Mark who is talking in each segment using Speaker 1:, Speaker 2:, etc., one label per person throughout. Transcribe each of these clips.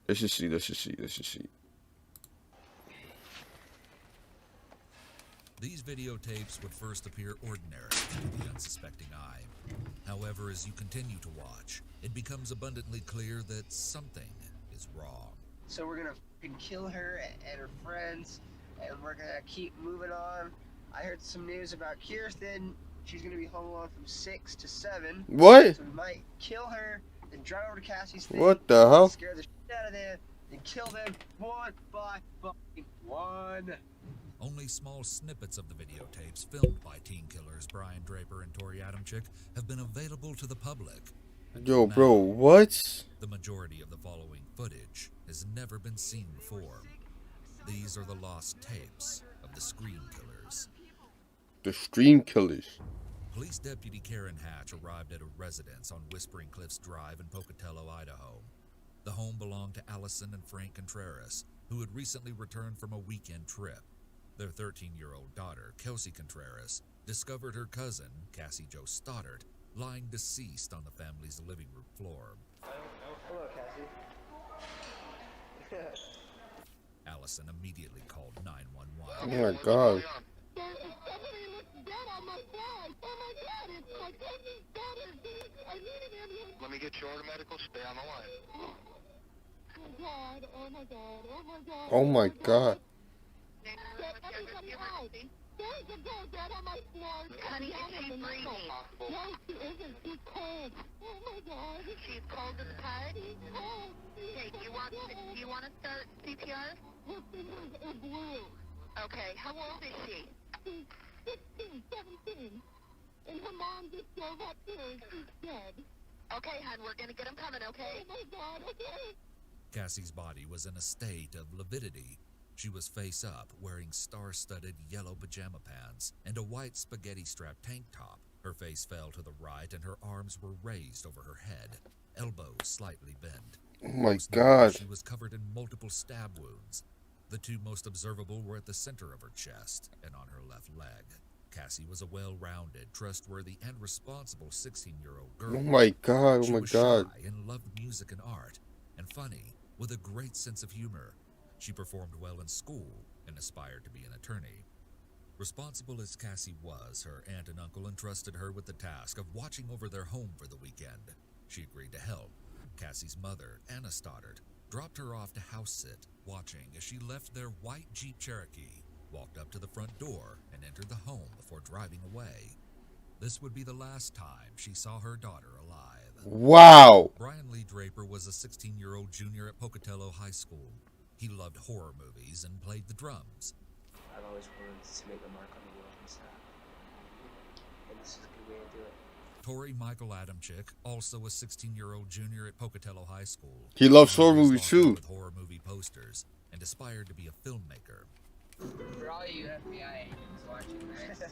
Speaker 1: Let's just see. Let's just see. Let's just see.
Speaker 2: These videotapes would first appear ordinary to the unsuspecting eye. However, as you continue to watch, it becomes abundantly clear that something is wrong.
Speaker 3: So we're gonna kill her and her friends, and we're gonna keep moving on. I heard some news about Kirsten. She's gonna be home alone from 6 to 7.
Speaker 1: What?
Speaker 3: So we might kill her, then drive over to Cassie's thing.
Speaker 1: What the hell?
Speaker 3: Scare the shit out of them, and kill them one by fucking one.
Speaker 2: Only small snippets of the videotapes filmed by teen killers Brian Draper and Tori Adamczyk have been available to the public.
Speaker 1: Yo, bro, what?
Speaker 2: The majority of the following footage has never been seen before. These are the lost tapes of the Scream Killers.
Speaker 1: The Stream Killers.
Speaker 2: Police Deputy Karen Hatch arrived at a residence on Whispering Cliffs Drive in Pocatello, Idaho. The home belonged to Allison and Frank Contreras, who had recently returned from a weekend trip. Their 13-year-old daughter, Kelsey Contreras, discovered her cousin, Cassie Jo Stoddard, lying deceased on the family's living room floor.
Speaker 3: Hello, Cassie.
Speaker 2: Allison immediately called 911.
Speaker 1: Oh my god.
Speaker 4: Let me get you order medical. Stay on the line.
Speaker 1: Oh my god.
Speaker 4: Honey, is she breathing? No, she isn't. She's cold. Oh my god. She's cold as a pie? Okay, do you want to start CPR? Okay, how old is she? She's 16, 17. And her mom just drove up here and she's dead. Okay, hon, we're gonna get them coming, okay? Oh my god, okay.
Speaker 2: Cassie's body was in a state of lividity. She was face up, wearing star-studded yellow pajama pants and a white spaghetti-strap tank top. Her face fell to the right and her arms were raised over her head, elbows slightly bent.
Speaker 1: Oh my
Speaker 2: Most
Speaker 1: god.
Speaker 2: notably, she was covered in multiple stab wounds. The two most observable were at the center of her chest and on her left leg. Cassie was a well-rounded, trustworthy, and responsible 16-year-old girl.
Speaker 1: Oh my god. Oh
Speaker 2: She
Speaker 1: my
Speaker 2: was
Speaker 1: god.
Speaker 2: shy and loved music and art, and funny, with a great sense of humor. She performed well in school and aspired to be an attorney. Responsible as Cassie was, her aunt and uncle entrusted her with the task of watching over their home for the weekend. She agreed to help. Cassie's mother, Anna Stoddard, dropped her off to house sit, watching as she left their white Jeep Cherokee, walked up to the front door, and entered the home before driving away. This would be the last time she saw her daughter alive.
Speaker 1: Wow.
Speaker 2: Brian Lee Draper was a 16-year-old junior at Pocatello High School. He loved horror movies and played the drums.
Speaker 5: I've always wanted to make a mark on the world and stuff. And this is a good way to do it.
Speaker 2: Tori Michael Adamczyk, also a 16-year-old junior at Pocatello High School.
Speaker 1: He loves horror
Speaker 2: always
Speaker 1: movies
Speaker 2: walked
Speaker 1: too.
Speaker 2: with horror movie posters and aspired to be a filmmaker.
Speaker 6: For all you FBI agents watching this,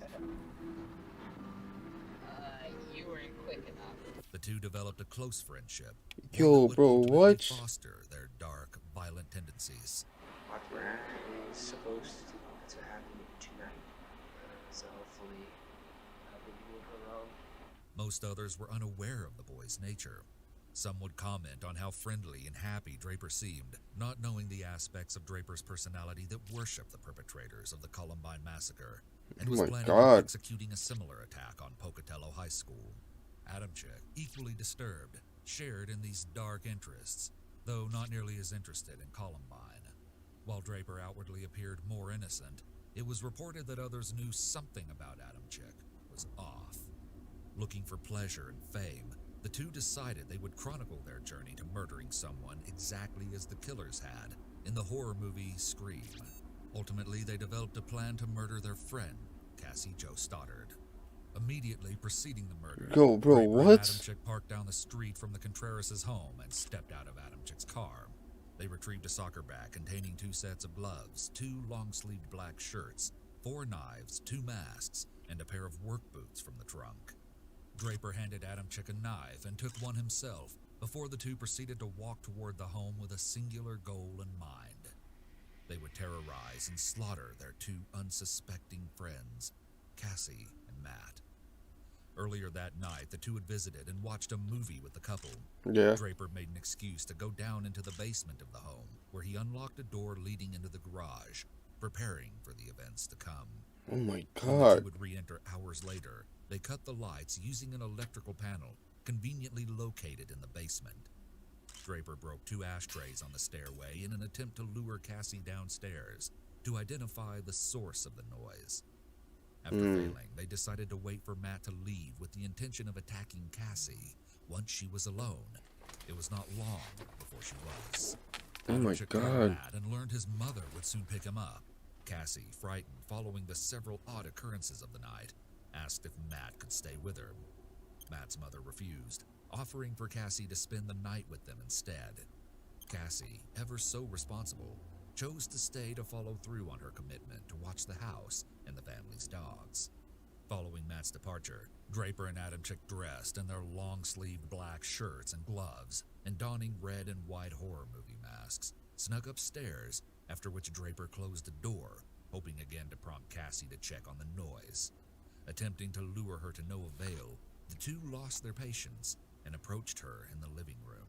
Speaker 6: you weren't quick enough.
Speaker 2: The two developed a close friendship.
Speaker 1: Yo,
Speaker 2: one that would
Speaker 1: bro,
Speaker 2: ultimately
Speaker 1: what?
Speaker 2: foster their dark, violent tendencies.
Speaker 5: What we're actually supposed to happen tonight. So hopefully we can move her along.
Speaker 2: Most others were unaware of the boy's nature. Some would comment on how friendly and happy Draper seemed, not knowing the aspects of Draper's personality that worshiped the perpetrators of the Columbine massacre, and
Speaker 1: Oh
Speaker 2: was
Speaker 1: my
Speaker 2: planning
Speaker 1: God.
Speaker 2: on executing a similar attack on Pocatello High School. Adamczyk, equally disturbed, shared in these dark interests, though not nearly as interested in Columbine. While Draper outwardly appeared more innocent, it was reported that others knew something about Adamczyk was off. Looking for pleasure and fame, the two decided they would chronicle their journey to murdering someone exactly as the killers had in the horror movie Scream. Ultimately, they developed a plan to murder their friend, Cassie Jo Stoddard. Immediately preceding the murder,
Speaker 1: Yo, bro,
Speaker 2: Draper and
Speaker 1: what?
Speaker 2: Adamczyk parked down the street from the Contreras' home and stepped out of Adamczyk's car. They retrieved a soccer bag containing 2 sets of gloves, 2 long-sleeved black shirts, 4 knives, 2 masks, and a pair of work boots from the trunk. Draper handed Adamczyk a knife and took one himself before the two proceeded to walk toward the home with a singular goal in mind. They would terrorize and slaughter their 2 unsuspecting friends, Cassie and Matt. Earlier that night, the two had visited and watched a movie with the couple.
Speaker 1: Yeah.
Speaker 2: Draper made an excuse to go down into the basement of the home, where he unlocked a door leading into the garage, preparing for the events to come.
Speaker 1: Oh my
Speaker 2: When the two
Speaker 1: God.
Speaker 2: would re-enter hours later, they cut the lights using an electrical panel conveniently located in the basement. Draper broke 2 ashtrays on the stairway in an attempt to lure Cassie downstairs to identify the source of the noise. After failing, they decided to wait for Matt to leave with the intention of attacking Cassie once she was alone. It was not long before she was.
Speaker 1: Oh my
Speaker 2: Adamczyk called
Speaker 1: God.
Speaker 2: Matt and learned his mother would soon pick him up. Cassie, frightened following the several odd occurrences of the night, asked if Matt could stay with her. Matt's mother refused, offering for Cassie to spend the night with them instead. Cassie, ever so responsible, chose to stay to follow through on her commitment to watch the house and the family's dogs. Following Matt's departure, Draper and Adamczyk dressed in their long-sleeved black shirts and gloves and donning red and white horror movie masks, snuck upstairs, after which Draper closed the door, hoping again to prompt Cassie to check on the noise. Attempting to lure her to no avail, the two lost their patience and approached her in the living room.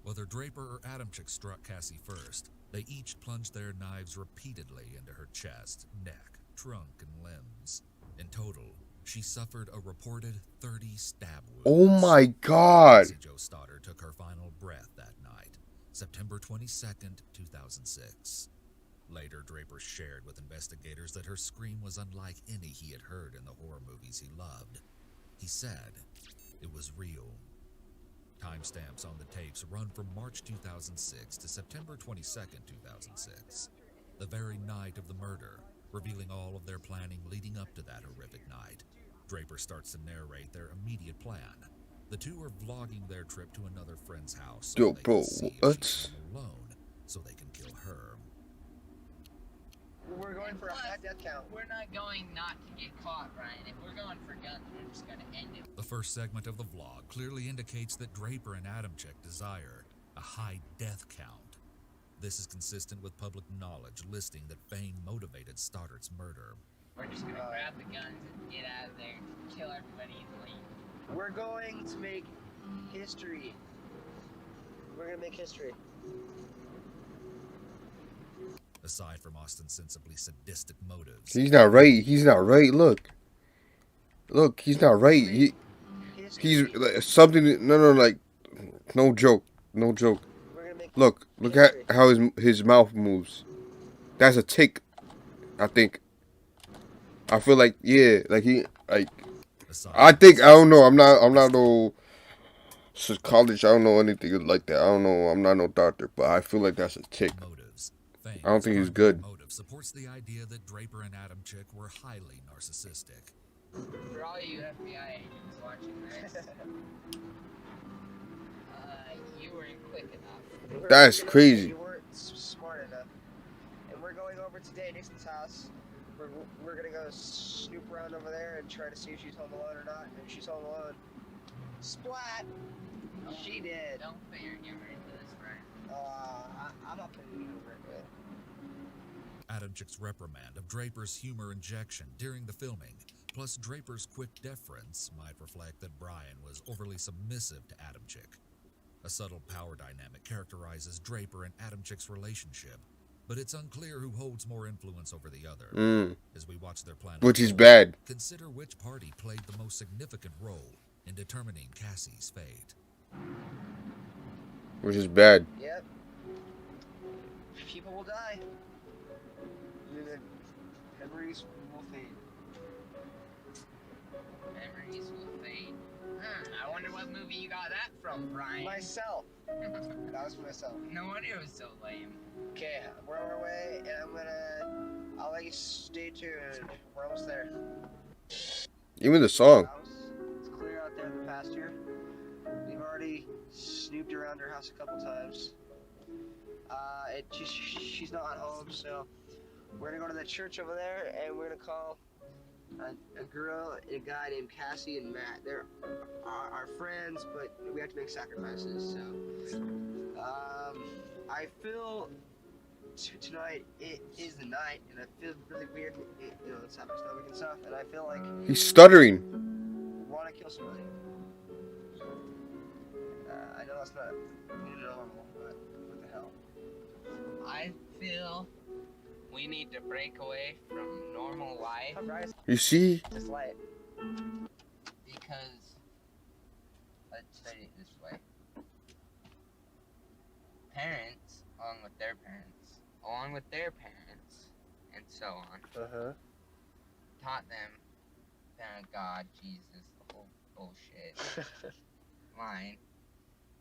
Speaker 2: Whether Draper or Adamczyk struck Cassie first, they each plunged their knives repeatedly into her chest, neck, trunk, and limbs. In total, she suffered a reported 30 stab wounds.
Speaker 1: Oh my God.
Speaker 2: Cassie Jo Stoddard took her final breath that night, September 22nd, 2006. Later, Draper shared with investigators that her scream was unlike any he had heard in the horror movies he loved. He said it was real. Timestamps on the tapes run from March 2006 to September 22nd, 2006, the very night of the murder, revealing all of their planning leading up to that horrific night. Draper starts to narrate their immediate plan. The two are vlogging their trip to another friend's house so
Speaker 1: Yo,
Speaker 2: they
Speaker 1: bro,
Speaker 2: can see if
Speaker 1: what?
Speaker 2: she's home alone, so they can kill her.
Speaker 3: We're going for a high death count.
Speaker 6: We're not going not to get caught, Ryan. If we're going for guns, we're just gonna end it.
Speaker 2: The first segment of the vlog clearly indicates that Draper and Adamczyk desire a high death count. This is consistent with public knowledge listing that fame motivated Stoddard's murder.
Speaker 6: We're just gonna grab the guns and get out of there, kill everybody, and leave.
Speaker 3: We're going to make history. We're gonna make history.
Speaker 2: Aside from ostensibly sadistic motives,
Speaker 1: He's not right. He's not right. Look. Look, he's not right. He's like, something. No, like, no joke. No joke.
Speaker 3: We're gonna make
Speaker 1: Look at how his mouth moves. That's a tick, I think. I feel like, yeah, like he, like, I think, I don't know. I'm not no college. I don't know anything like that. I don't know. I'm not no doctor, but I feel like that's a tick.
Speaker 2: motives, fame,
Speaker 1: I don't think he's good.
Speaker 2: motive supports the idea that Draper and Adamczyk were highly narcissistic.
Speaker 6: For all you FBI agents watching this, you weren't quick enough.
Speaker 1: That's crazy.
Speaker 3: You weren't smart enough. And we're going over to Dixon's house. We're gonna go snoop around over there and try to see if she's home alone or not. And if she's home alone, splat! She did.
Speaker 6: Don't put your humor into this, Ryan.
Speaker 3: I'm not putting you over it.
Speaker 2: Adamczyk's reprimand of Draper's humor injection during the filming, plus Draper's quick deference, might reflect that Brian was overly submissive to Adamczyk. A subtle power dynamic characterizes Draper and Adamczyk's relationship, but it's unclear who holds more influence over the other. As we watch their plan,
Speaker 1: Which is bad.
Speaker 2: consider which party played the most significant role in determining Cassie's fate.
Speaker 1: Which is bad.
Speaker 3: Yep. People will die. And then memories will fade.
Speaker 6: Memories will fade. I wonder what movie you got that from, Brian.
Speaker 3: Myself. That was myself.
Speaker 6: No wonder it was so lame.
Speaker 3: Okay, we're on our way, and I'll let you stay tuned. We're almost there.
Speaker 1: Even the song.
Speaker 3: It's clear out there in the pasture. We've already snooped around her house a couple times. She's not home, so we're gonna go to the church over there, and we're gonna call a girl and a guy named Cassie and Matt. They're our friends, but we have to make sacrifices. So, I feel tonight it is the night, and I feel really weird. It's not my stomach and stuff, and I feel like
Speaker 1: He's stuttering.
Speaker 3: why want to kill somebody. I know that's not normal, but what the hell?
Speaker 6: I feel we need to break away from normal life
Speaker 3: How bright is
Speaker 1: You see?
Speaker 3: this light?
Speaker 6: because, let's say it this way, parents, along with their parents, and so on, taught them God, Jesus, the whole bullshit line.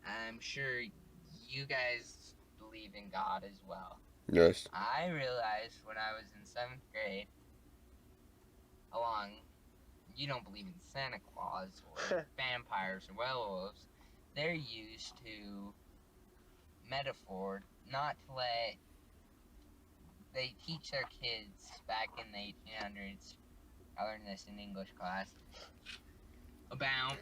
Speaker 6: I'm sure you guys believe in God as well.
Speaker 1: Yes.
Speaker 6: I realized when I was in 7th grade, you don't believe in Santa Claus or vampires or werewolves. They're used to metaphor not to let. They teach their kids back in the 1800s. I learned this in English class about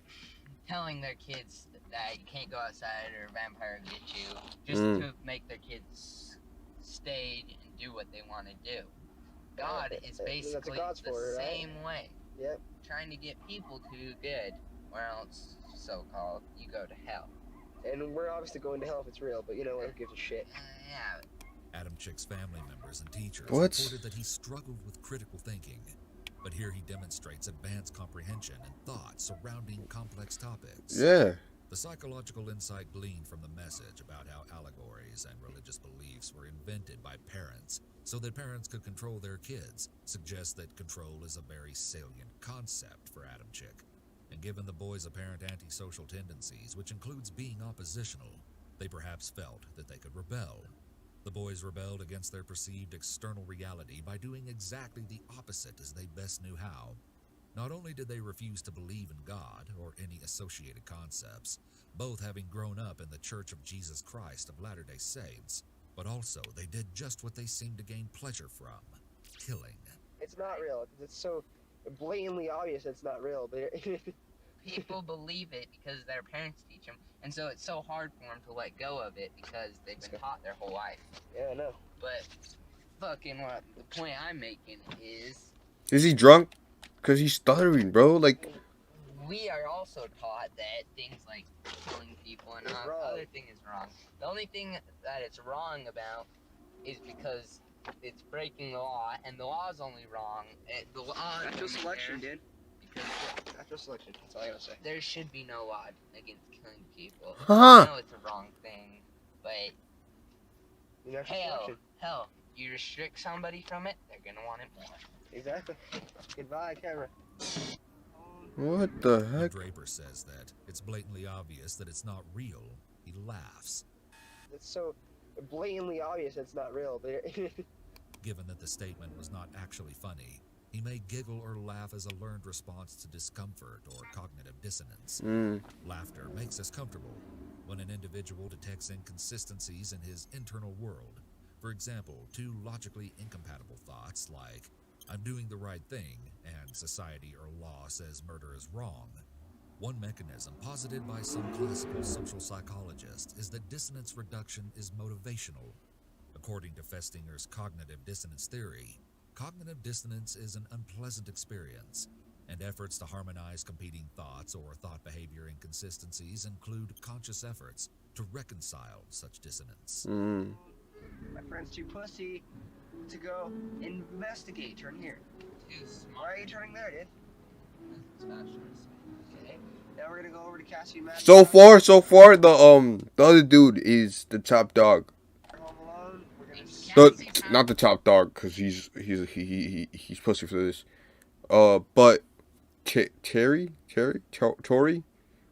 Speaker 6: telling their kids that you can't go outside or a vampire will get you, just to make their kids stay and do what they want to do. God is basically the same way.
Speaker 3: Yep.
Speaker 6: Trying to get people to do good, or else, so-called, you go to hell.
Speaker 3: And we're obviously going to hell if it's real, but you know what? Who gives a shit?
Speaker 6: Yeah.
Speaker 2: Adam Chick's family members and teachers
Speaker 1: What?
Speaker 2: reported that he struggled with critical thinking, but here he demonstrates advanced comprehension and thought surrounding complex topics.
Speaker 1: Yeah.
Speaker 2: The psychological insight gleaned from the message about how allegories and religious beliefs were invented by parents so that parents could control their kids suggests that control is a very salient concept for Adam Chick. And given the boys' apparent antisocial tendencies, which includes being oppositional, they perhaps felt that they could rebel. The boys rebelled against their perceived external reality by doing exactly the opposite as they best knew how. Not only did they refuse to believe in God or any associated concepts, both having grown up in the Church of Jesus Christ of Latter-day Saints, but also they did just what they seemed to gain pleasure from, killing.
Speaker 3: It's not real. It's so blatantly obvious it's not real, but
Speaker 6: People believe it because their parents teach them, and so it's so hard for them to let go of it because they've been taught their whole life.
Speaker 3: yeah, I know.
Speaker 6: But fucking what the point I'm making is
Speaker 1: He drunk? Cause he's stuttering, bro. Like,
Speaker 6: we are also taught that things like killing people and other thing is wrong. The only thing that it's wrong about is because it's breaking the law, and the law is only wrong. The law is
Speaker 3: Natural
Speaker 6: only
Speaker 3: selection,
Speaker 6: there
Speaker 3: dude.
Speaker 6: because
Speaker 3: Natural selection. That's all I gotta say.
Speaker 6: there should be no law against killing people.
Speaker 1: Huh.
Speaker 6: I know it's a wrong thing, but
Speaker 3: Natural selection.
Speaker 6: hell, you restrict somebody from it, they're gonna want it more.
Speaker 3: Exactly. Goodbye, camera.
Speaker 1: what the
Speaker 2: When
Speaker 1: heck?
Speaker 2: Draper says that it's blatantly obvious that it's not real, he laughs.
Speaker 3: It's so blatantly obvious it's not real, but
Speaker 2: Given that the statement was not actually funny, he may giggle or laugh as a learned response to discomfort or cognitive dissonance. Laughter makes us comfortable when an individual detects inconsistencies in his internal world. For example, two logically incompatible thoughts like, I'm doing the right thing, and society or law says murder is wrong. One mechanism posited by some classical social psychologists is that dissonance reduction is motivational. According to Festinger's cognitive dissonance theory, cognitive dissonance is an unpleasant experience, and efforts to harmonize competing thoughts or thought behavior inconsistencies include conscious efforts to reconcile such dissonance.
Speaker 3: my friend's too pussy to go investigate. Turn here.
Speaker 6: Too smart.
Speaker 3: Why are you turning there, dude? Okay. Now we're gonna go over to Cassie and Matt.
Speaker 1: So far, the other dude is the top dog.
Speaker 3: Home Alone. We're gonna
Speaker 1: Not the top dog, cause he's pussy for this. But Tori,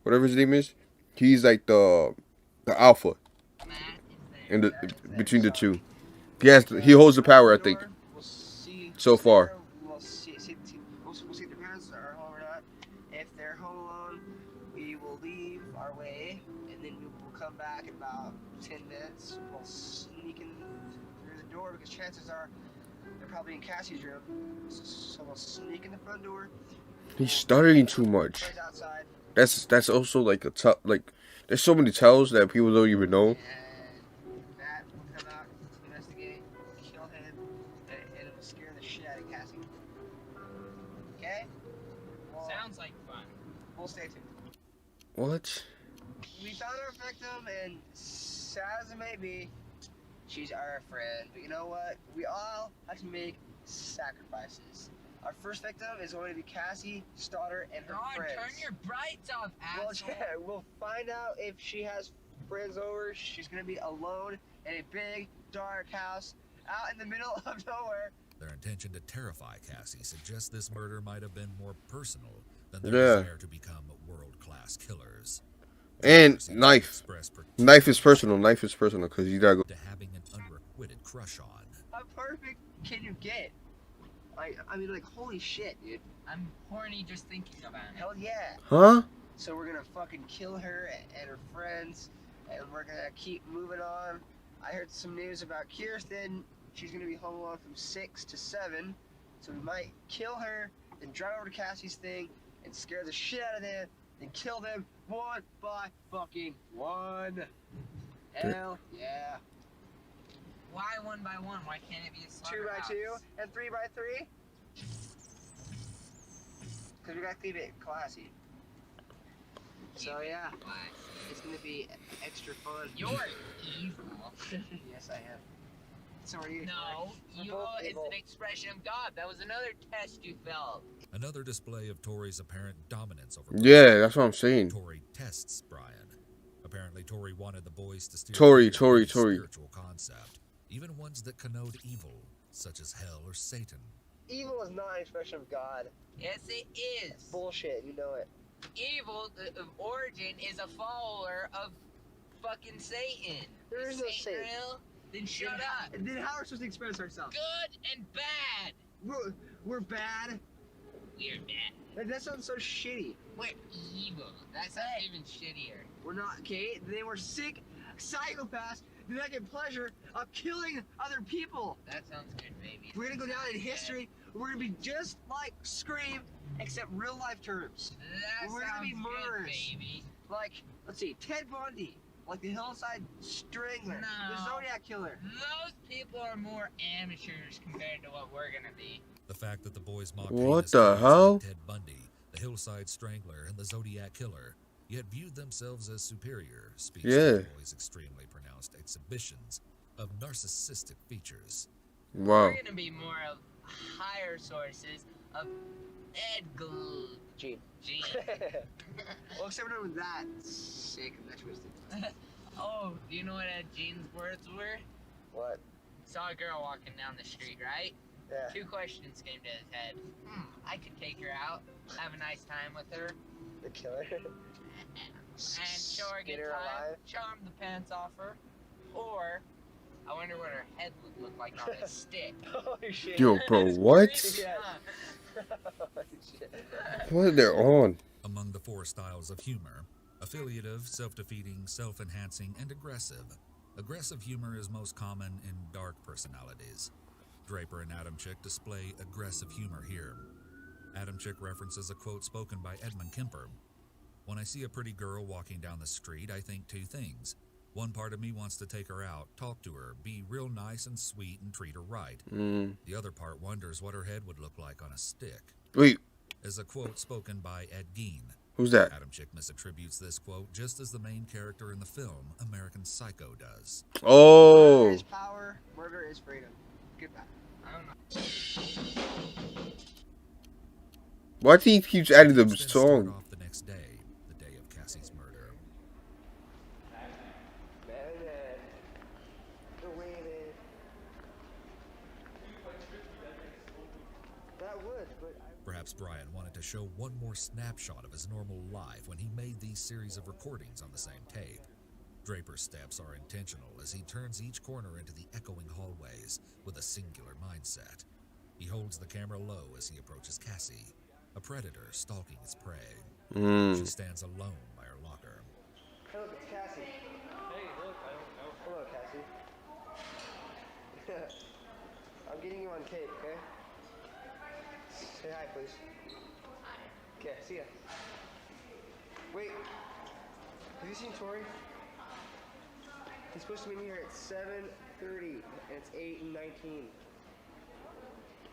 Speaker 1: whatever his name is, he's like the alpha in the between the two. He holds the power, I think.
Speaker 3: We'll see.
Speaker 1: So far.
Speaker 3: We'll see if their parents are home or not. If they're home alone, we will leave our way, and then we will come back in about 10 minutes. We'll sneak in through the door because chances are they're probably in Cassie's room. So we'll sneak in the front door.
Speaker 1: He's stuttering too much.
Speaker 3: Right outside.
Speaker 1: That's also like a like. There's so many tells that people don't even know.
Speaker 3: And Matt will come out, investigate, kill him, and it'll scare the shit out of Cassie. Okay? Well,
Speaker 6: Sounds like fun.
Speaker 3: We'll stay tuned.
Speaker 1: What?
Speaker 3: We found our victim, and sad as it may be, she's our friend. But you know what? We all have to make sacrifices. Our first victim is going to be Cassie, Stoddard, and her
Speaker 6: God,
Speaker 3: friends.
Speaker 6: turn your brights off,
Speaker 3: Well,
Speaker 6: asshole.
Speaker 3: yeah, we'll find out if she has friends over. She's going to be alone in a big, dark house out in the middle of nowhere.
Speaker 2: Their intention to terrify Cassie suggests this murder might have been more personal than their
Speaker 1: Yeah.
Speaker 2: desire to become world-class killers.
Speaker 1: And
Speaker 2: Draper seems to
Speaker 1: knife.
Speaker 2: express
Speaker 1: Knife is personal. Knife is personal because you gotta go.
Speaker 2: to having an unrequited crush on.
Speaker 3: How perfect can you get? I mean, like, holy shit, dude.
Speaker 6: I'm horny just thinking about it.
Speaker 3: Hell yeah.
Speaker 1: Huh?
Speaker 3: So we're gonna fucking kill her and her friends, and we're gonna keep moving on. I heard some news about Kirsten. She's gonna be home alone from 6 to 7, so we might kill her, then drive over to Cassie's thing, and scare the shit out of them, and kill them one by fucking one. Hell yeah.
Speaker 6: Why one by one? Why can't it be a
Speaker 3: 2 by
Speaker 6: slaughterhouse?
Speaker 3: 2 and 3 by 3. Cause we gotta keep it classy. So yeah, it's gonna be extra fun.
Speaker 6: You're evil.
Speaker 3: Yes, I am. So are you.
Speaker 6: No,
Speaker 3: We're
Speaker 6: evil
Speaker 3: both
Speaker 6: is
Speaker 3: evil.
Speaker 6: an expression of God. That was another test you failed.
Speaker 2: Another display of Tori's apparent dominance over
Speaker 1: Yeah, that's what I'm saying.
Speaker 2: Tori tests Brian. Apparently, Tori wanted the boys to steer
Speaker 1: Tori.
Speaker 2: clear of spiritual concept, even ones that connote evil, such as hell or Satan.
Speaker 3: Evil is not an expression of God.
Speaker 6: Yes, it is.
Speaker 3: It's bullshit. You know it.
Speaker 6: Evil of origin is a follower of fucking Satan.
Speaker 3: There is no
Speaker 6: Satan
Speaker 3: Satan.
Speaker 6: real? Then shut up.
Speaker 3: Then how are we supposed to express ourselves?
Speaker 6: Good and bad.
Speaker 3: We're bad.
Speaker 6: We're bad.
Speaker 3: That sounds so shitty.
Speaker 6: We're evil. That sounds even shittier.
Speaker 3: We're not, okay? They were sick psychopaths that get pleasure of killing other people.
Speaker 6: That sounds good, baby.
Speaker 3: We're gonna go down in history. We're gonna be just like Scream, except real life terms.
Speaker 6: That
Speaker 3: We're gonna
Speaker 6: sounds
Speaker 3: be
Speaker 6: good,
Speaker 3: murderers.
Speaker 6: baby.
Speaker 3: Like, let's see, Ted Bundy, like the Hillside Strangler, the
Speaker 6: No.
Speaker 3: Zodiac Killer.
Speaker 6: Those people are more amateurs compared to what we're gonna be.
Speaker 2: The fact that the boys mocked
Speaker 1: What
Speaker 2: heinous
Speaker 1: the
Speaker 2: killers
Speaker 1: hell?
Speaker 2: like Ted Bundy, the Hillside Strangler, and the Zodiac Killer, yet viewed themselves as superior, speaks to
Speaker 1: Yeah.
Speaker 2: the boys' extremely pronounced exhibitions of narcissistic features.
Speaker 1: Wow.
Speaker 6: We're gonna be more of higher sources of
Speaker 3: Gene.
Speaker 6: Gene.
Speaker 3: Well, except we're doing that. Sick, I'm not twisted.
Speaker 6: Oh, do you know what Gene's words were?
Speaker 3: What?
Speaker 6: Saw a girl walking down the street, right?
Speaker 3: Yeah.
Speaker 6: 2 questions came to his head. I could take her out, have a nice time with her,
Speaker 3: The killer.
Speaker 6: and show her a
Speaker 3: Get
Speaker 6: good
Speaker 3: her
Speaker 6: time,
Speaker 3: alive.
Speaker 6: charm the pants off her, or I wonder what her head would look like on a stick.
Speaker 3: Holy shit.
Speaker 1: Yo, bro, what?
Speaker 3: Yeah.
Speaker 6: Huh.
Speaker 3: Holy shit.
Speaker 1: What are they on?
Speaker 2: Among the 4 styles of humor, affiliative, self-defeating, self-enhancing, and aggressive. Aggressive humor is most common in dark personalities. Draper and Adamczyk display aggressive humor here. Adamczyk references a quote spoken by Edmund Kemper. When I see a pretty girl walking down the street, I think 2 things. One part of me wants to take her out, talk to her, be real nice and sweet and treat her right. The other part wonders what her head would look like on a stick.
Speaker 1: Wait,
Speaker 2: Is a quote spoken by Ed Gein.
Speaker 1: who's that?
Speaker 2: Adamczyk misattributes this quote just as the main character in the film American Psycho does.
Speaker 3: Murder
Speaker 1: Oh,
Speaker 3: is power, murder is freedom. Goodbye.
Speaker 6: I don't know.
Speaker 1: why do he keeps adding the
Speaker 2: Then start
Speaker 1: song?
Speaker 2: off the next day, the day of Cassie's murder.
Speaker 3: That would, but
Speaker 2: Perhaps Brian wanted to show one more snapshot of his normal life when he made these series of recordings on the same tape. Draper's steps are intentional as he turns each corner into the echoing hallways with a singular mindset. He holds the camera low as he approaches Cassie, a predator stalking its prey. She stands alone by her locker.
Speaker 3: hey, look, it's Cassie. Hey, look, I don't know. Hello, Cassie. I'm getting you on tape, okay? Say hi, please. Okay, see ya. Wait, have you seen Tori? He's supposed to meet me here at 7:30, and it's 8:19.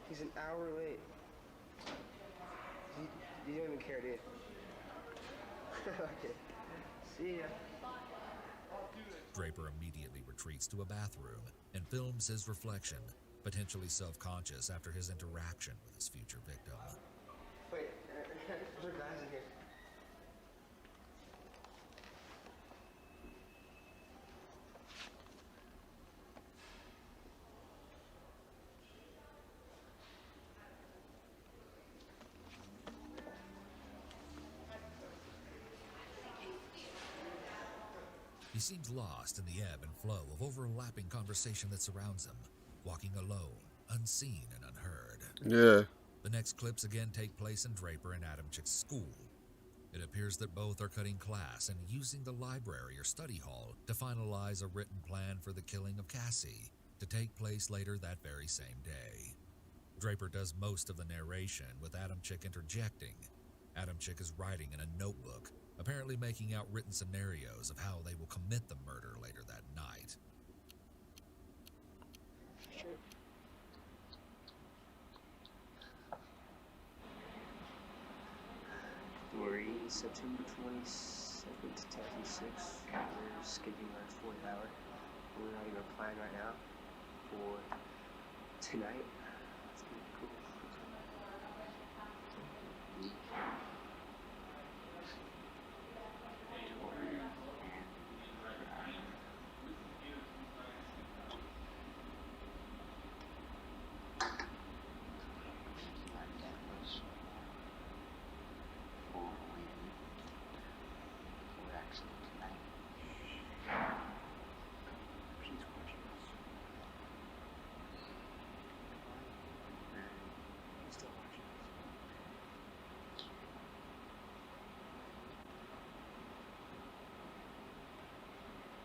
Speaker 3: He's an hour late. You don't even care, dude. Okay. See ya.
Speaker 2: Draper immediately retreats to a bathroom and films his reflection, potentially self-conscious after his interaction with his future victim.
Speaker 3: Wait, there's guys in here.
Speaker 2: He seems lost in the ebb and flow of overlapping conversation that surrounds him, walking alone, unseen and unheard.
Speaker 1: Yeah.
Speaker 2: The next clips again take place in Draper and Adamchick's school. It appears that both are cutting class and using the library or study hall to finalize a written plan for the killing of Cassie, to take place later that very same day. Draper does most of the narration, with Adamchick interjecting. Adamchick is writing in a notebook, apparently making out written scenarios of how they will commit the murder later that night.
Speaker 5: Worry, September 22nd, 2006. We're skipping our 4th hour. We're writing our plan right now for tonight. It's gonna be cool. She's watching us. She's still watching us.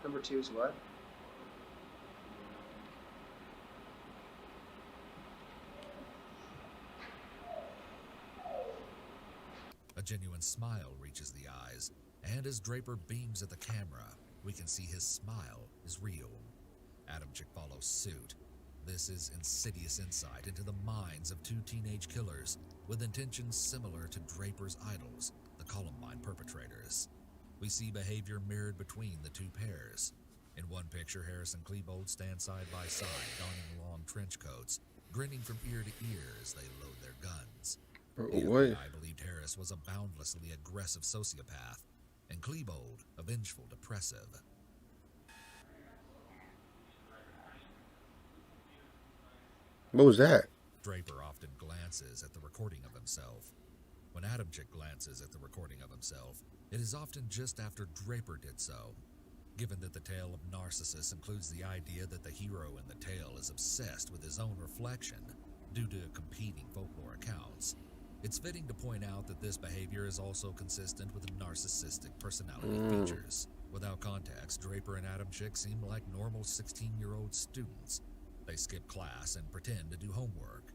Speaker 3: Number 2 is what?
Speaker 2: A genuine smile reaches the eyes, and as Draper beams at the camera, we can see his smile is real. Adamchick follows suit. This is insidious insight into the minds of 2 teenage killers with intentions similar to Draper's idols, the Columbine perpetrators. We see behavior mirrored between the 2 pairs. In one picture, Harris and Klebold stand side by side, donning long trench coats, grinning from ear to ear as they load their guns. The
Speaker 1: What?
Speaker 2: FBI believed Harris was a boundlessly aggressive sociopath, and Klebold a vengeful depressive.
Speaker 1: What was that?
Speaker 2: Draper often glances at the recording of himself. When Adamchick glances at the recording of himself, it is often just after Draper did so. Given that the tale of Narcissus includes the idea that the hero in the tale is obsessed with his own reflection due to competing folklore accounts, it's fitting to point out that this behavior is also consistent with narcissistic personality features. Without context, Draper and Adamchick seem like normal 16-year-old students. They skip class and pretend to do homework.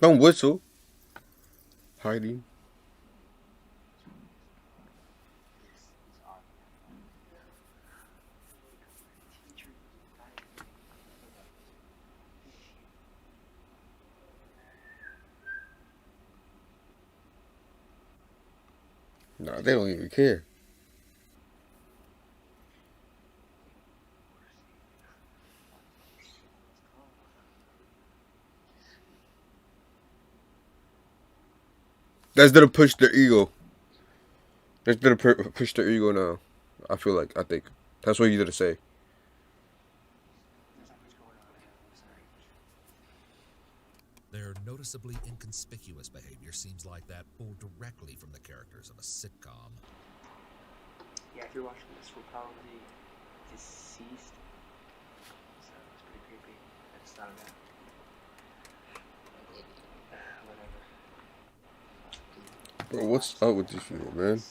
Speaker 1: Don't whistle. Hiding. Nah, they don't even care. That's gonna push their ego. That's gonna push their ego now. I feel like. I think. That's what you gonna say.
Speaker 2: Their noticeably inconspicuous behavior seems like that pulled directly from the characters of a sitcom.
Speaker 5: Yeah, if you're watching this, we're probably deceased. So it's pretty creepy. I just thought of that. Whatever.
Speaker 1: Bro, what's up with this video, man?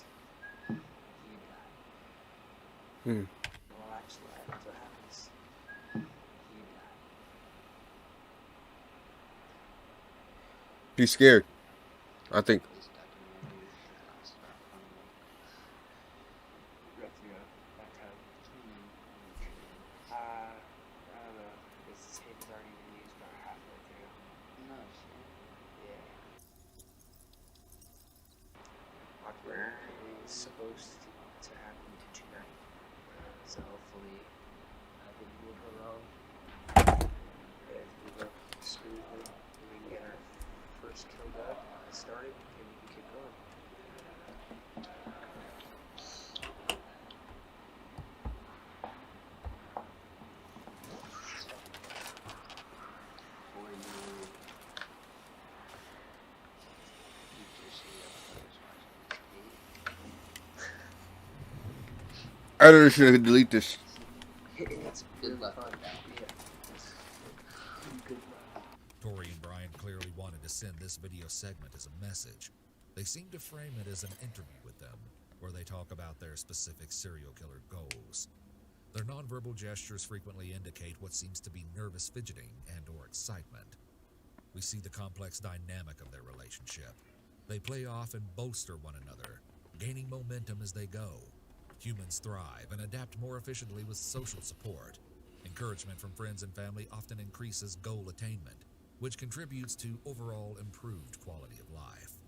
Speaker 1: Mm.
Speaker 5: Well, actually, that's what happens. He died.
Speaker 1: He's scared. I think.
Speaker 5: Rough to go that time. I don't know. This tape has already been used about halfway through.
Speaker 6: No shit.
Speaker 5: Yeah. October is supposed to happen tonight. So hopefully nothing will go wrong. If we work smoothly, we can get our first kill done, started, and we can keep going.
Speaker 6: Before you just see
Speaker 1: I really should delete this.
Speaker 5: It's
Speaker 6: Good
Speaker 5: really
Speaker 6: luck
Speaker 5: fun.
Speaker 6: with that.
Speaker 5: Yeah. It's good luck.
Speaker 2: Tori and Brian clearly wanted to send this video segment as a message. They seem to frame it as an interview with them, where they talk about their specific serial killer goals. Their nonverbal gestures frequently indicate what seems to be nervous fidgeting and/or excitement. We see the complex dynamic of their relationship. They play off and bolster one another, gaining momentum as they go. Humans thrive and adapt more efficiently with social support. Encouragement from friends and family often increases goal attainment, which contributes to overall improved quality of life.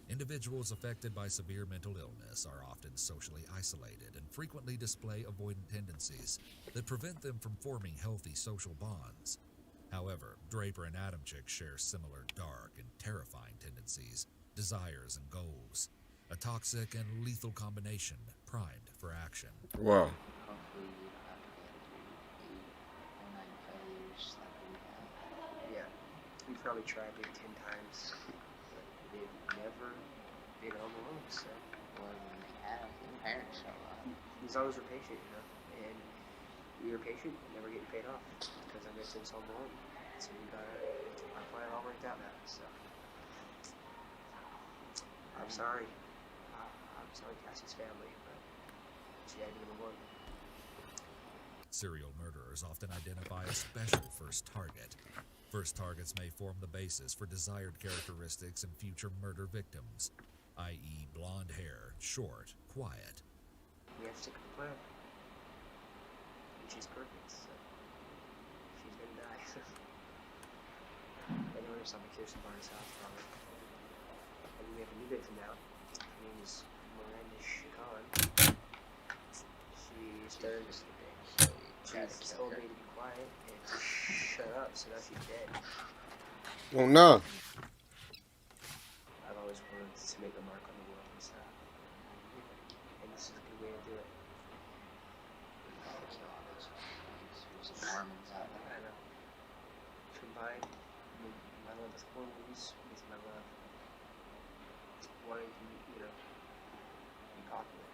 Speaker 2: Individuals affected by severe mental illness are often socially isolated and frequently display avoidant tendencies that prevent them from forming healthy social bonds. However, Draper and Adamczyk share similar dark and terrifying tendencies, desires, and goals. A toxic and lethal combination primed for action.
Speaker 1: Wow.
Speaker 6: Hopefully you don't have to get through 8 or 9 failures like we have.
Speaker 5: Yeah. We've probably tried it 10 times, but they've never been on the loan, so.
Speaker 6: Or when they have, their parents show up.
Speaker 5: As long as we're patient, you know, and we were patient, never getting paid off because I missed his home loan. So we got our plan all worked out now. So I'm sorry. I'm sorry, Cassie's family, but she had to be the one.
Speaker 2: Serial murderers often identify a special first target. First targets may form the basis for desired characteristics in future murder victims, i.e. blonde hair, short, quiet.
Speaker 5: We have to stick with the plan. And she's perfect, so she's gonna die. Anyway, we're at Kirsten Barnes' house, probably. And we have a new victim now. Her name is Miranda Chacon. She started
Speaker 6: Just a bitch, so you try to
Speaker 5: She's
Speaker 6: kill
Speaker 5: told
Speaker 6: her.
Speaker 5: me to be quiet and to shut up, so now she's dead.
Speaker 1: Oh no.
Speaker 5: I've always wanted to make a mark on the world and stuff. And this is a good way to do it.
Speaker 6: Kill all those Mormons. There's some Mormons out there.
Speaker 5: I know. Combine my love with horror movies with my love wanting to, you know, be popular.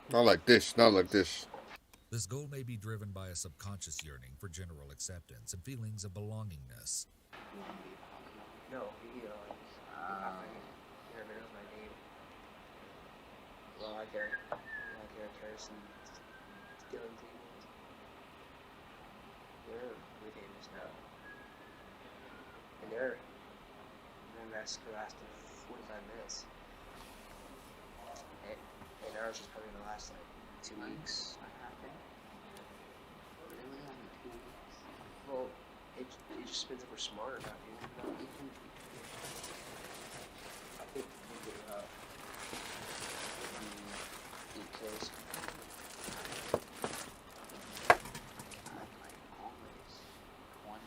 Speaker 1: Not like this. Not like this.
Speaker 2: This goal may be driven by a subconscious yearning for general acceptance and feelings of belongingness.
Speaker 6: You want to be popular?
Speaker 5: No, you know, like, everybody knows my name. Well, like Eric Harrison, Dylan Cleveland. They're really famous now. And their massacre lasted 45 minutes. And ours is probably gonna last like 2 weeks.
Speaker 6: What happened? Really? Only 2 weeks?
Speaker 5: Well, it just depends if we're smart about it.
Speaker 6: No, you can
Speaker 5: I think we get
Speaker 6: kills. Like always 20.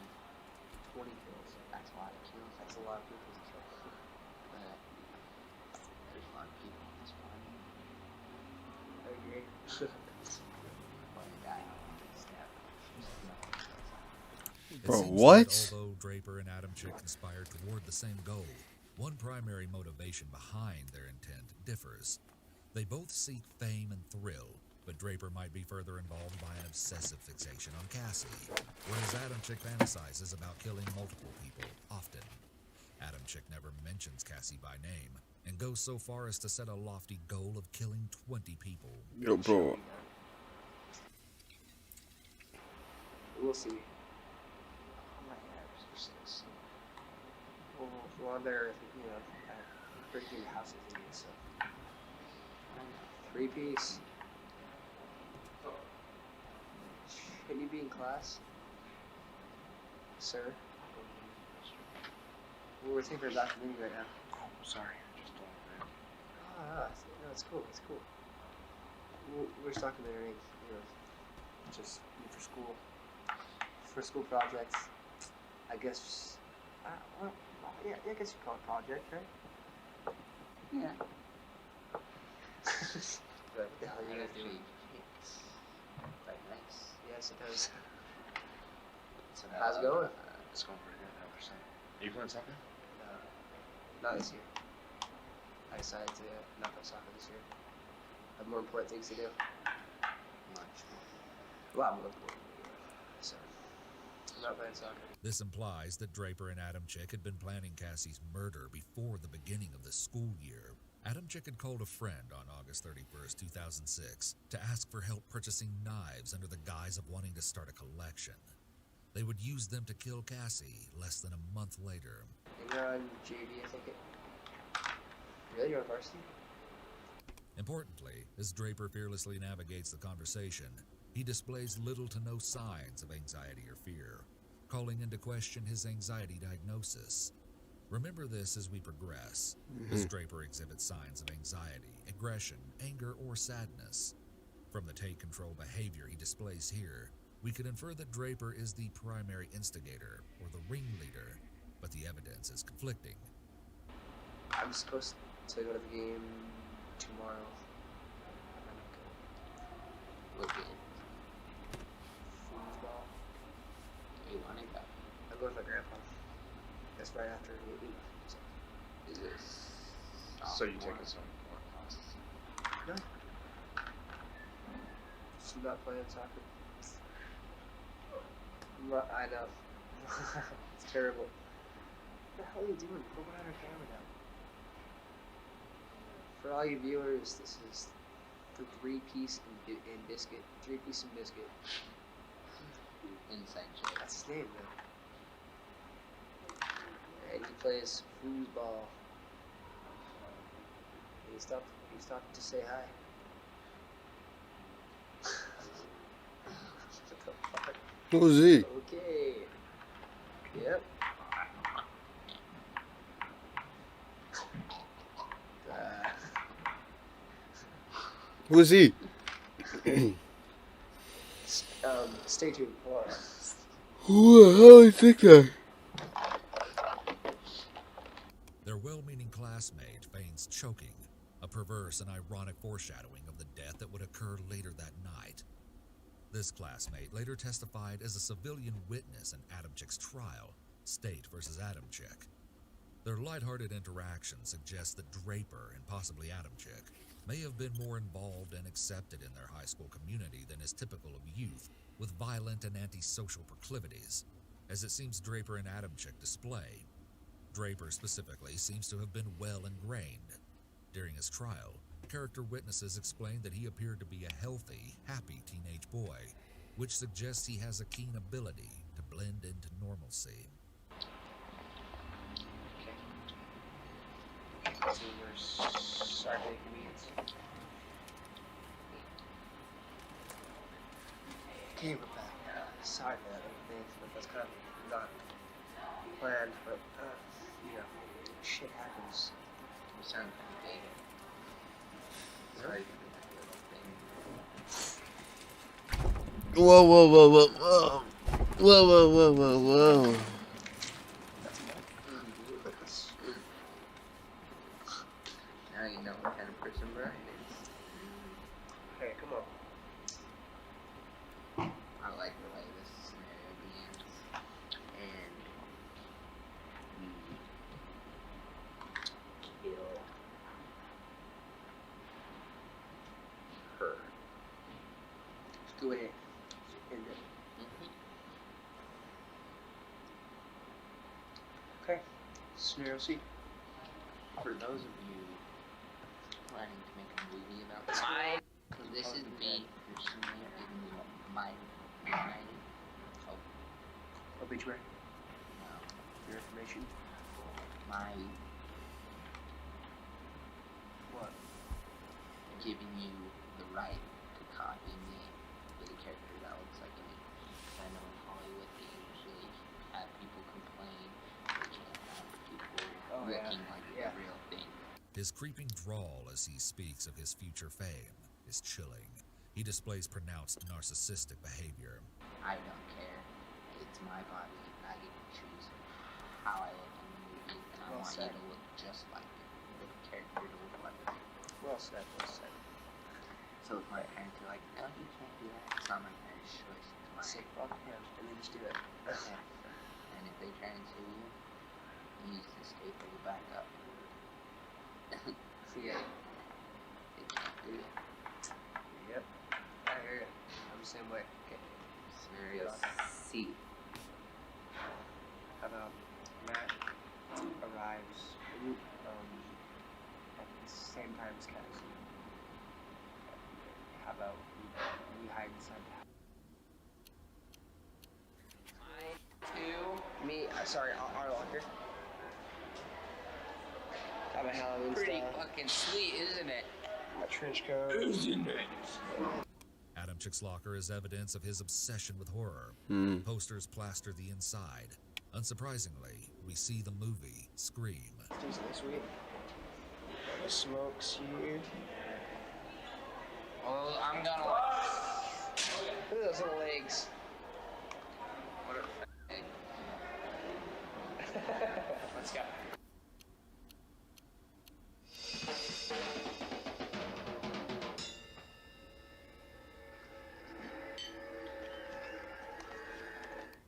Speaker 5: 20 kills.
Speaker 6: That's a lot of kills.
Speaker 5: That's a lot of people to kill.
Speaker 6: But there's a lot of people in this party.
Speaker 5: I agree.
Speaker 6: One guy stabbed.
Speaker 2: It
Speaker 1: Bro,
Speaker 2: seems
Speaker 1: what?
Speaker 2: that although Draper and Adamczyk conspired toward the same goal, one primary motivation behind their intent differs. They both seek fame and thrill, but Draper might be further involved by an obsessive fixation on Cassie, whereas Adamczyk fantasizes about killing multiple people, often. Adamczyk never mentions Cassie by name, and goes so far as to set a lofty goal of killing 20 people.
Speaker 1: Yo, bro.
Speaker 5: we'll see. Oh, my abs are so sore. We'll wander, you know, breaking houses and stuff. 3-piece. Shouldn't you be in class? Sir? Well, we're taking her back to Mindy right now.
Speaker 7: Oh, sorry. Just don't.
Speaker 5: No, it's cool. It's cool. We're just documenting, you know, just for school. For school projects. I guess. Well, yeah, I guess you call it project, right?
Speaker 6: Yeah.
Speaker 5: What the hell are you guys doing?
Speaker 6: It's quite nice.
Speaker 5: Yes, it does.
Speaker 6: So
Speaker 5: How's it going?
Speaker 7: It's going pretty good. How about yourself? Are you playing soccer?
Speaker 5: Not this year. I decided to not play soccer this year. I have more important things to do. A lot more important. So, I'm not playing soccer.
Speaker 2: This implies that Draper and Adamczyk had been planning Cassie's murder before the beginning of the school year. Adamczyk had called a friend on August 31st, 2006, to ask for help purchasing knives under the guise of wanting to start a collection. They would use them to kill Cassie less than a month later.
Speaker 5: And you're on JV, I think it. Really? You're on varsity?
Speaker 2: Importantly, as Draper fearlessly navigates the conversation, he displays little to no signs of anxiety or fear, calling into question his anxiety diagnosis. Remember this as we progress, as Draper exhibits signs of anxiety, aggression, anger, or sadness. From the take control behavior he displays here, we can infer that Draper is the primary instigator, or the ringleader, but the evidence is conflicting.
Speaker 5: I'm supposed to go to the game tomorrow.
Speaker 6: What game?
Speaker 5: Foosball.
Speaker 6: You want to go?
Speaker 5: I'm going with my grandpa. That's right after we eat. So.
Speaker 6: Is this...
Speaker 7: So you taking some more classes?
Speaker 5: No. Just not playing soccer. I know. It's terrible. What the hell are you doing? Go behind our camera now. For all you viewers, this is the 3-piece and biscuit. 3-piece and biscuit.
Speaker 6: Inside joke.
Speaker 5: That's his name, man. And he plays foosball. He stopped to say hi. What the fuck?
Speaker 1: Who's he?
Speaker 5: Okay. Yep.
Speaker 1: Who's he?
Speaker 5: Stay tuned. Hold on.
Speaker 1: Who the hell do you think that?
Speaker 2: Their well-meaning classmate feigns choking, a perverse and ironic foreshadowing of the death that would occur later that night. This classmate later testified as a civilian witness in Adamczyk's trial, State versus Adamczyk. Their lighthearted interaction suggests that Draper and possibly Adamczyk may have been more involved and accepted in their high school community than is typical of youth with violent and antisocial proclivities, as it seems Draper and Adamczyk display. Draper specifically seems to have been well ingrained. During his trial, character witnesses explained that he appeared to be a healthy, happy teenage boy, which suggests he has a keen ability to blend into normalcy.
Speaker 5: Consumers are big meats. Okay, we're back. Sorry for that thing, but that's kind of not planned, but, you know, shit happens.
Speaker 6: You sound kind of big. Sorry for that little thing.
Speaker 1: Whoa, whoa, whoa, whoa, whoa. Whoa, whoa, whoa, whoa, whoa.
Speaker 6: Now you know what kind of person Brian is.
Speaker 5: Hey, come on.
Speaker 6: I like the way this scenario begins. And we kill her.
Speaker 5: Just go ahead. End it. Okay. Scenario C.
Speaker 6: For those of you planning to make a movie about this, this is me personally giving you my opinion of
Speaker 5: obituary?
Speaker 6: No.
Speaker 5: Your information?
Speaker 6: My
Speaker 5: What?
Speaker 6: giving you the right to copy me with a character that looks like me. I know in Hollywood they usually have people complain they can't have people looking like the real thing.
Speaker 2: His creeping drawl as he speaks of his future fame is chilling. He displays pronounced narcissistic behavior.
Speaker 6: I don't care. It's my body, and I get to choose how I look in the movie, and I want you to look just like me. The character to look like me.
Speaker 5: Well said, well said.
Speaker 6: So if my parents are like, no, you can't do that, it's not my parents' choice, it's mine.
Speaker 5: Say fuck him, and then just do it.
Speaker 6: Okay. And if they try and sue you, use the staple to back up. See, they can't do it.
Speaker 5: Yep. I hear it. I'm the same way. Okay.
Speaker 6: Serious. See.
Speaker 5: How about Matt arrives at the same time as Cassie? How about we hide inside the house?
Speaker 3: Me, sorry, our locker. Got my Halloween
Speaker 6: Pretty
Speaker 3: stuff.
Speaker 6: fucking sweet, isn't it?
Speaker 3: My trench coat.
Speaker 2: Adamchik's locker is evidence of his obsession with horror. Posters plaster the inside. Unsurprisingly, we see the movie Scream.
Speaker 3: These look sweet. The smokes here.
Speaker 6: Well, I'm gonna
Speaker 3: Look at those little legs.
Speaker 6: what a thing.
Speaker 5: Let's go.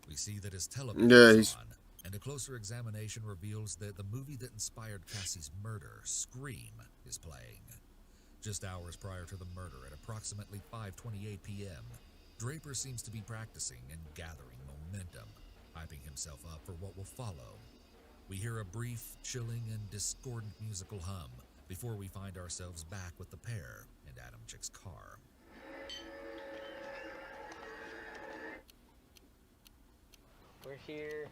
Speaker 2: We see that his television is on, and a closer examination reveals that the movie that inspired Cassie's murder, Scream, is playing. Just hours prior to the murder at approximately 5:28 p.m., Draper seems to be practicing and gathering momentum, hyping himself up for what will follow. We hear a brief, chilling, and discordant musical hum before we find ourselves back with the pair in Adamchik's car.
Speaker 3: We're here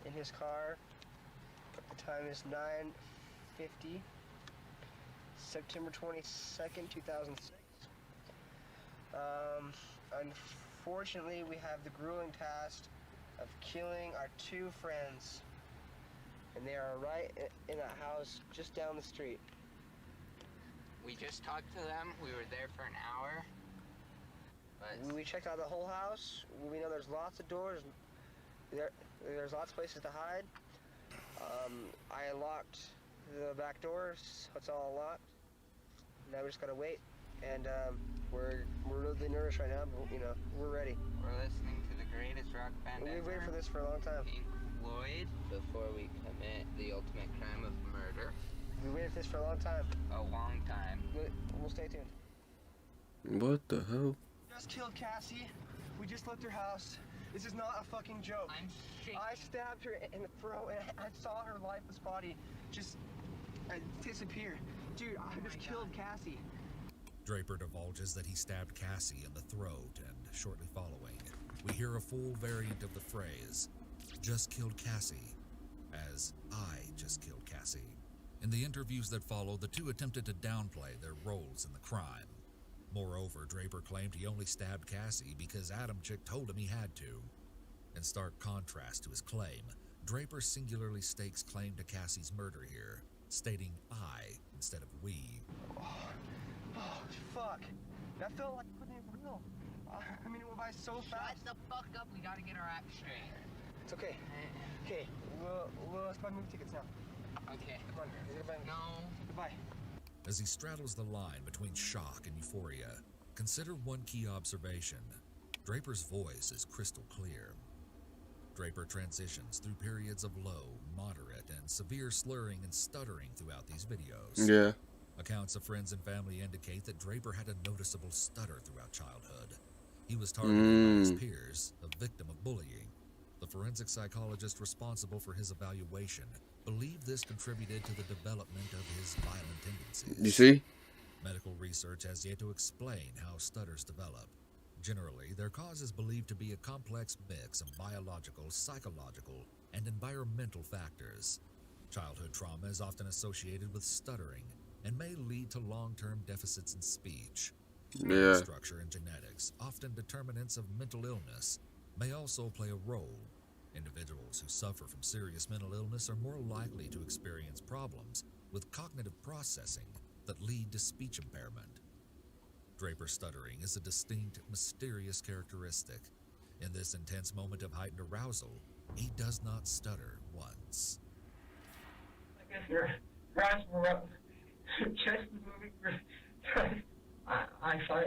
Speaker 3: in his car. The time is 9:50, September 22nd, 2006. Unfortunately, we have the grueling task of killing our two friends, and they are right in a house just down the street.
Speaker 6: We just talked to them. We were there for an hour. But
Speaker 3: We checked out the whole house. We know there's lots of doors. There's lots of places to hide. I locked the back doors, so it's all locked. Now we just gotta wait, and we're really nervous right now, but you know we're ready.
Speaker 6: we're listening to the greatest rock band
Speaker 3: We've
Speaker 6: ever,
Speaker 3: waited for this for a long time.
Speaker 6: Pink Floyd, before we commit the ultimate crime of murder.
Speaker 3: We waited for this for a long time.
Speaker 6: A long time.
Speaker 3: We'll stay tuned.
Speaker 1: What the hell?
Speaker 3: Just killed Cassie. We just left her house. This is not a fucking joke.
Speaker 6: I'm shaking.
Speaker 3: I stabbed her in the throat, and I saw her lifeless body just disappear. Dude, I just killed Cassie.
Speaker 2: Draper divulges that he stabbed Cassie in the throat, and shortly following, we hear a full variant of the phrase, "just killed Cassie," as "I just killed Cassie." In the interviews that followed, the two attempted to downplay their roles in the crime. Moreover, Draper claimed he only stabbed Cassie because Adamchik told him he had to. In stark contrast to his claim, Draper singularly stakes claim to Cassie's murder here, stating "I" instead of "we."
Speaker 3: Oh, fuck. That felt like it wasn't even real. I mean, it went by so fast.
Speaker 6: Shut the fuck up. We gotta get our act straight.
Speaker 3: It's okay. Okay, let's buy movie tickets now.
Speaker 6: Okay.
Speaker 3: Come on, goodbye.
Speaker 6: No.
Speaker 3: Goodbye.
Speaker 2: As he straddles the line between shock and euphoria, consider one key observation. Draper's voice is crystal clear. Draper transitions through periods of low, moderate, and severe slurring and stuttering throughout these videos.
Speaker 1: Yeah.
Speaker 2: Accounts of friends and family indicate that Draper had a noticeable stutter throughout childhood. He was targeted by his peers, a victim of bullying. The forensic psychologist responsible for his evaluation believed this contributed to the development of his violent tendencies.
Speaker 1: You see?
Speaker 2: Medical research has yet to explain how stutters develop. Generally, their cause is believed to be a complex mix of biological, psychological, and environmental factors. Childhood trauma is often associated with stuttering and may lead to long-term deficits in speech. Brain
Speaker 1: Yeah.
Speaker 2: structure and genetics, often determinants of mental illness, may also play a role. Individuals who suffer from serious mental illness are more likely to experience problems with cognitive processing that lead to speech impairment. Draper's stuttering is a distinct, mysterious characteristic. In this intense moment of heightened arousal, he does not stutter once.
Speaker 8: I guess your grasp up, chest is moving. I thought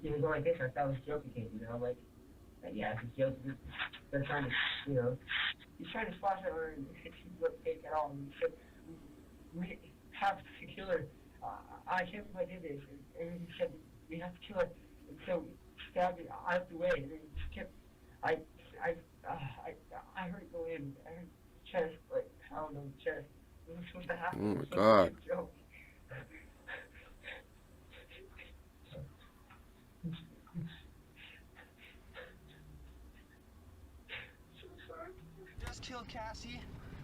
Speaker 8: it was like this. I thought it was joking, you know, like yeah, it's a joke. They're trying to, you know, he's trying to splash it or he's not take at all. And he said, we have to kill her. I can't believe I did this. And he said, we have to kill her. And so he stabbed me out the way. And then he just kept, I heard it go in. I heard his chest, like, pound on the chest. This is supposed to happen.
Speaker 1: Oh my God.
Speaker 8: Joke.
Speaker 3: Just killed Cassie.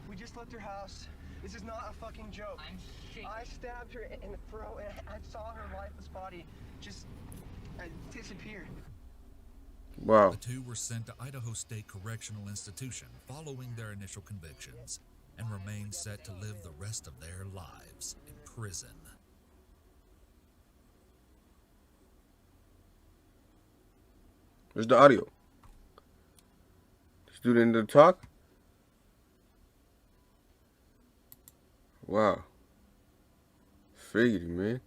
Speaker 3: We just left her house. This is not a fucking joke. I stabbed her in the throat and I saw her lifeless body just disappear.
Speaker 1: Wow.
Speaker 2: The two were sent to Idaho State Correctional Institution following their initial convictions and remain set to live the rest of their lives in prison.
Speaker 1: Where's the audio? Student to talk? Wow. Figured, man.